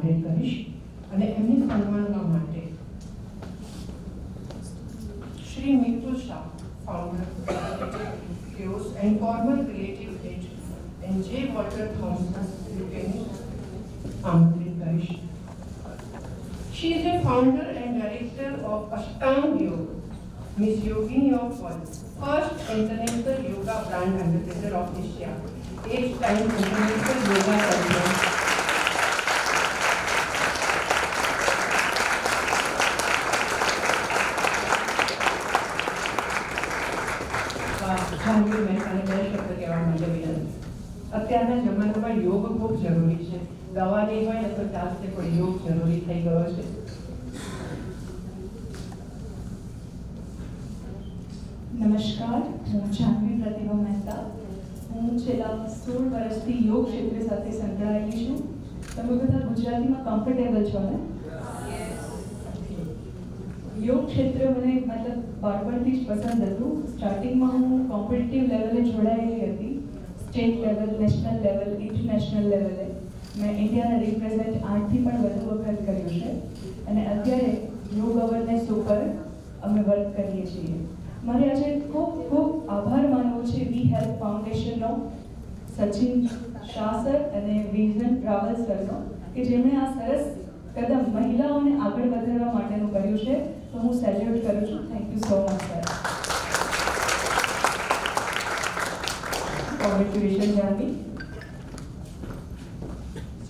આમંત્રિત કરીશ અને એમની સન્માનવા માટે Shri Mitul Shah, founder Creos and former creative head, and J. Walter Thompson, આમંત્રિત કરીશ. She is a founder and director of Ashtang Yoga, Miss Yogini of World, first international yoga brand ambassador of Asia, 8-time international yoga champion. Janvi મહેતાને બે શબ્દ કહેવા માટે વિનંતી. અત્યારના જમાનામાં યોગ ખૂબ જરૂરી છે. દવા નહીં હોય ને તો ચાલશે, પણ યોગ જરૂરી થઈ ગયો છે. નમસ્કાર, હું જાનવી પ્રતિભા મહેતા. હું છેલ્લા 16 વર્ષથી યોગ ક્ષેત્ર સાથે સંકળાયેલી છું. તમે બધા ગુજરાતીમાં કમ્ફર્ટેબલ છો ને? યોગ ક્ષેત્ર મને બાળપણથી જ પસંદ હતું. સ્ટાર્ટિંગમાં હું કોમ્પિટિટિવ લેવલે જોડાયેલી હતી, state level, national level, international લેવલે. મેં ઇન્ડિયાને રિપ્રેઝેન્ટ 8થી પણ વધુ વખત કર્યું છે અને અત્યારે યોગ અવેરનેસ ઉપર અમે વર્ક કરીએ છીએ. મારે આજે ખૂબ ખૂબ આભાર માનવો છે વી હેલ્થ ફાઉન્ડેશનનો, સચિન શાહ સર અને વિઝન ટ્રાવેલ સરનો, કે જેમણે આ સરસ કદમ મહિલાઓને આગળ વધારવા માટેનું કર્યું છે. તો હું સેલ્યુટ કરું છું. Thank you so much sir. Congratulation Janvi.